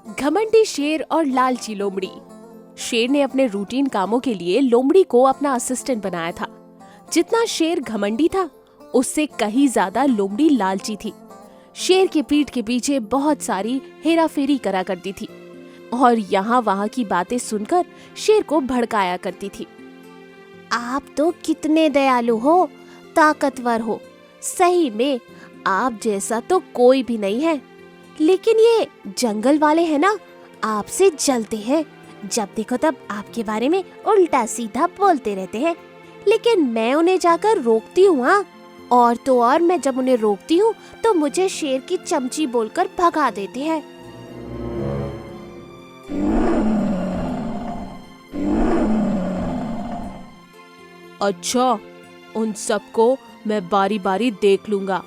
घमंडी शेर और लालची लोमड़ी। शेर ने अपने रूटीन कामों के लिए लोमड़ी को अपना असिस्टेंट बनाया था। जितना शेर घमंडी था, उससे कहीं ज्यादा लोमड़ी लालची थी। शेर के पीठ के पीछे बहुत सारी हेराफेरी करा करती थी और यहाँ वहाँ की बातें सुनकर शेर को भड़काया करती थी। आप तो कितने दयालु हो, ताकतवर हो, सही में आप जैसा तो कोई भी नहीं है। लेकिन ये जंगल वाले हैं ना, आपसे जलते हैं। जब देखो तब आपके बारे में उल्टा सीधा बोलते रहते हैं, लेकिन मैं उन्हें जाकर रोकती हूँ। हाँ, और तो और मैं जब उन्हें रोकती हूँ तो मुझे शेर की चमची बोलकर भगा देते हैं। अच्छा, उन सबको मैं बारी बारी देख लूंगा।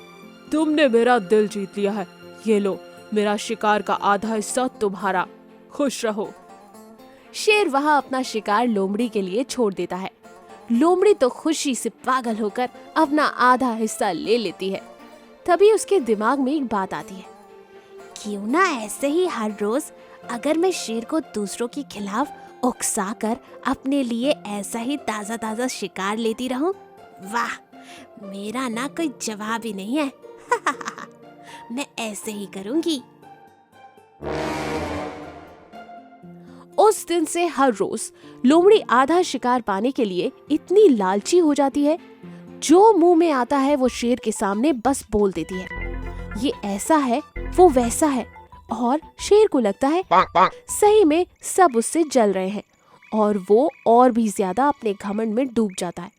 तुमने मेरा दिल जीत लिया है। ये लो, मेरा शिकार का आधा हिस्सा तुम्हारा। खुश रहो। शेर वहाँ अपना शिकार लोमड़ी के लिए छोड़ देता है। लोमड़ी तो खुशी से पागल होकर अपना आधा हिस्सा ले लेती है। तभी उसके दिमाग में एक बात आती है, क्यों ना ऐसे ही हर रोज अगर मैं शेर को दूसरों के खिलाफ उकसाकर अपने लिए ऐसा ही ताजा ताजा शिकार लेती रहूं। वाह, मेरा ना कोई जवाब ही नहीं है। मैं ऐसे ही करूंगी। उस दिन से हर रोज लोमड़ी आधा शिकार पाने के लिए इतनी लालची हो जाती है, जो मुंह में आता है वो शेर के सामने बस बोल देती है। ये ऐसा है, वो वैसा है, और शेर को लगता है सही में सब उससे जल रहे हैं और वो और भी ज्यादा अपने घमंड में डूब जाता है।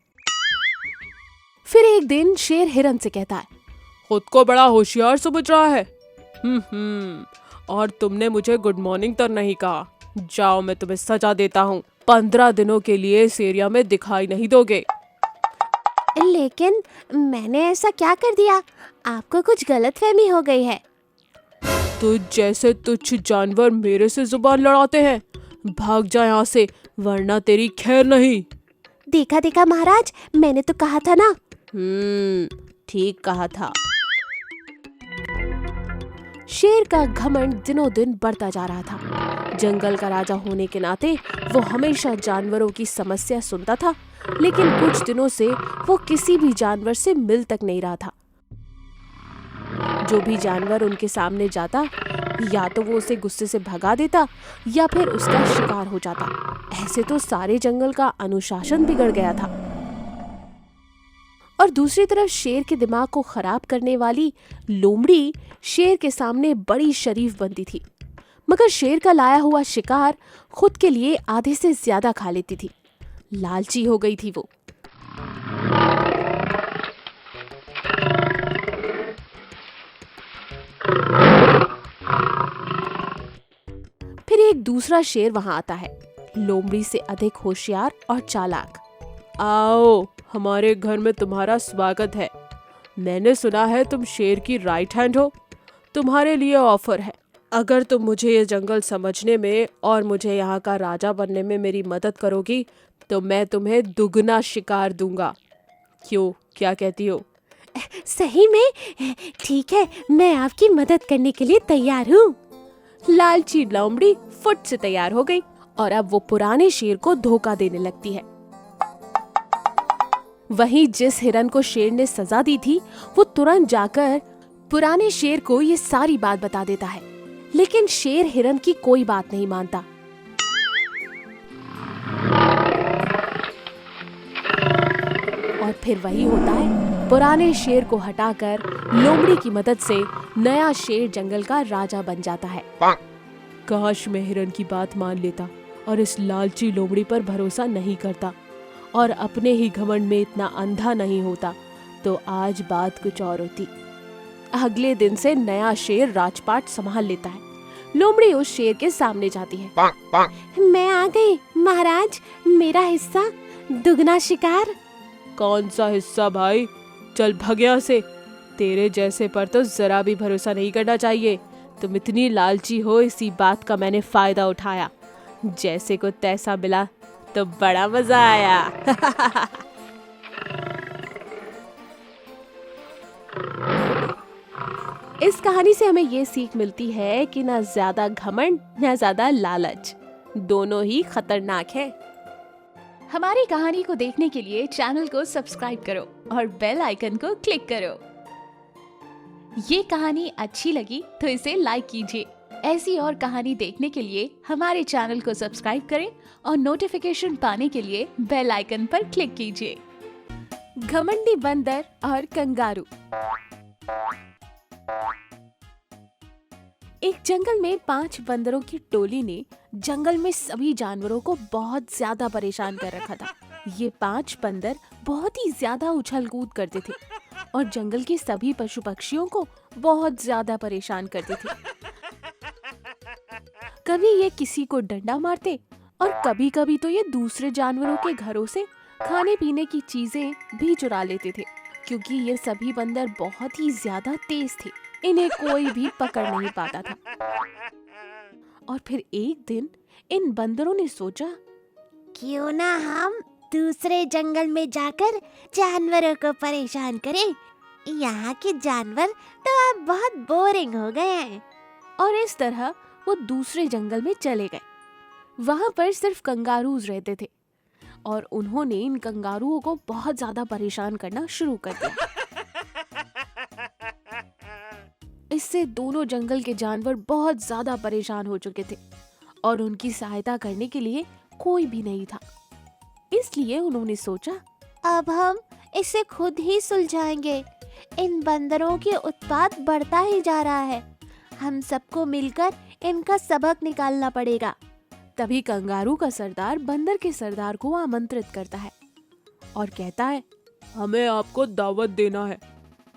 फिर एक दिन शेर हिरन से कहता है, खुद को बड़ा होशियार समझ रहा है। और तुमने मुझे गुड मॉर्निंग तो नहीं कहा। जाओ, मैं तुम्हें सजा देता हूँ। 15 दिनों के लिए इस एरिया में दिखाई नहीं दोगे। लेकिन मैंने ऐसा क्या कर दिया? आपको कुछ गलतफहमी हो गई है। तुझ जैसे तुच्छ जानवर मेरे से जुबान लड़ाते हैं। भाग जा यहाँ से, वरना तेरी खैर नहीं। देखा देखा महाराज, मैंने तो कहा था ना। ठीक कहा था। शेर का घमंड दिनों दिन बढ़ता जा रहा था। जंगल का राजा होने के नाते वो हमेशा जानवरों की समस्या सुनता था, लेकिन कुछ दिनों से वो किसी भी जानवर से मिल तक नहीं रहा था। जो भी जानवर उनके सामने जाता, या तो वो उसे गुस्से से भगा देता या फिर उसका शिकार हो जाता। ऐसे तो सारे जंगल का अनुशासन बिगड़ गया था। और दूसरी तरफ शेर के दिमाग को खराब करने वाली लोमड़ी शेर के सामने बड़ी शरीफ बनती थी, मगर शेर का लाया हुआ शिकार खुद के लिए आधे से ज्यादा खा लेती थी। लालची हो गई थी वो। फिर एक दूसरा शेर वहां आता है, लोमड़ी से अधिक होशियार और चालाक। आओ, हमारे घर में तुम्हारा स्वागत है। मैंने सुना है तुम शेर की राइट हैंड हो। तुम्हारे लिए ऑफर है। अगर तुम मुझे ये जंगल समझने में और मुझे यहाँ का राजा बनने में मेरी मदद करोगी तो मैं तुम्हें दुगना शिकार दूंगा। क्यों, क्या कहती हो? सही में? ठीक है, मैं आपकी मदद करने के लिए तैयार हूँ। लालची लोमड़ी फुट से तैयार हो गई और अब वो पुराने शेर को धोखा देने लगती है। वहीं जिस हिरन को शेर ने सजा दी थी, वो तुरंत जाकर पुराने शेर को ये सारी बात बता देता है, लेकिन शेर हिरन की कोई बात नहीं मानता। और फिर वही होता है, पुराने शेर को हटाकर लोमड़ी की मदद से नया शेर जंगल का राजा बन जाता है। काश मैं हिरन की बात मान लेता और इस लालची लोमड़ी पर भरोसा नहीं करता और अपने ही घमंड में इतना अंधा नहीं होता, तो आज बात कुछ और होती। अगले दिन से नया शेर राजपाट संभाल लेता है। लोमड़ी उस शेर के सामने जाती है। मैं आ गई महाराज, मेरा हिस्सा, दुगना शिकार। कौन सा हिस्सा भाई? चल भग यहाँ से। तेरे जैसे पर तो जरा भी भरोसा नहीं करना चाहिए। तुम इतनी लालची हो, इसी बात का मैंने फायदा उठाया। जैसे को तैसा मिला तो बड़ा मजा आया। इस कहानी से हमें ये सीख मिलती है कि ना ज्यादा घमंड ना ज्यादा लालच, दोनों ही खतरनाक है। हमारी कहानी को देखने के लिए चैनल को सब्सक्राइब करो और बेल आइकन को क्लिक करो। ये कहानी अच्छी लगी तो इसे लाइक कीजिए। ऐसी और कहानी देखने के लिए हमारे चैनल को सब्सक्राइब करें और नोटिफिकेशन पाने के लिए बेल आइकन पर क्लिक कीजिए। घमंडी बंदर और कंगारू। एक जंगल में 5 बंदरों की टोली ने जंगल में सभी जानवरों को बहुत ज्यादा परेशान कर रखा था। ये 5 बंदर बहुत ही ज्यादा उछल कूद करते थे और जंगल के सभी पशु पक्षियों को बहुत ज्यादा परेशान करते थे। कभी ये किसी को डंडा मारते और कभी कभी तो ये दूसरे जानवरों के घरों से खाने पीने की चीजें भी चुरा लेते थे, क्योंकि ये सभी बंदर बहुत ही ज्यादा तेज थे। इन्हें कोई भी पकड़ नहीं पाता था। और फिर एक दिन इन बंदरों ने सोचा, क्यों ना हम दूसरे जंगल में जाकर जानवरों को परेशान करें। यहाँ के जानवर तो अब बहुत बोरिंग हो गए हैं। और इस तरह वो दूसरे जंगल में चले गए। वहां पर सिर्फ कंगारूज रहते थे और उन्होंने इन कंगारुओं को बहुत ज्यादा परेशान करना शुरू कर दिया। इससे दोनों जंगल के जानवर बहुत ज्यादा परेशान हो चुके थे और उनकी सहायता करने के लिए कोई भी नहीं था। इसलिए उन्होंने सोचा, अब हम इसे खुद ही सुलझाएंगे। इन बंदरों की उत्पात बढ़ता ही जा रहा है। हम सबको मिलकर इनका सबक निकालना पड़ेगा। तभी कंगारू का सरदार बंदर के सरदार को आमंत्रित करता है और कहता है, हमें आपको दावत देना है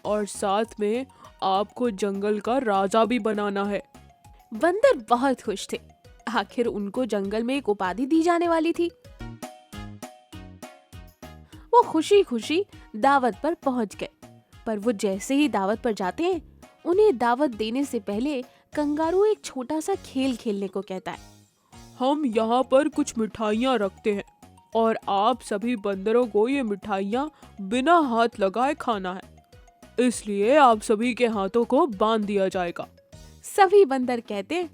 और साथ में आपको जंगल का राजा भी बनाना है। बंदर बहुत खुश थे। आखिर उनको जंगल में एक उपाधि दी जाने वाली थी। वो खुशी खुशी दावत पर पहुंच गए। पर वो जैसे ही दावत पर जाते हैं, उन्हें दावत देने से पहले कंगारू एक छोटा सा खेल खेलने को कहता है। हम यहाँ पर कुछ मिठाइयाँ रखते हैं और आप सभी बंदरों को ये मिठाइयाँ बिना हाथ लगाए खाना है, इसलिए आप सभी के हाथों को बांध दिया जाएगा। सभी बंदर कहते हैं,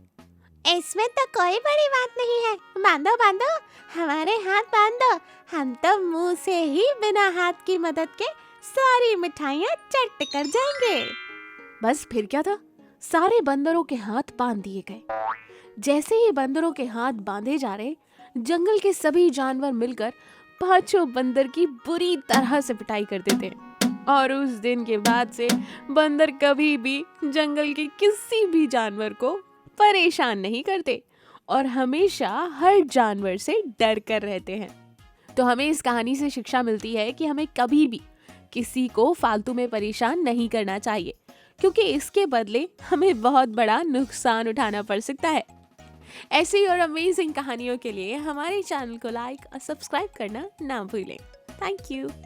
इसमें तो कोई बड़ी बात नहीं है। बांधो बांधो, हमारे हाथ बांधो। हम तो मुंह से ही बिना हाथ की मदद के सारी मिठाइयाँ चट कर जाएंगे। बस फिर क्या था, सारे बंदरों के हाथ बांध दिए गए। जैसे ही बंदरों के हाथ बांधे जा रहे, जंगल के सभी जानवर मिलकर 5 बंदर की बुरी तरह से पिटाई करते थे। और उस दिन के बाद से बंदर कभी भी जंगल के किसी भी जानवर को परेशान नहीं करते और हमेशा हर जानवर से डर कर रहते हैं। तो हमें इस कहानी से शिक्षा मिलती है कि हमें कभी भी किसी को फालतू में परेशान नहीं करना चाहिए, क्योंकि इसके बदले हमें बहुत बड़ा नुकसान उठाना पड़ सकता है। ऐसी और अमेजिंग कहानियों के लिए हमारे चैनल को लाइक और सब्सक्राइब करना ना भूलें। Thank you.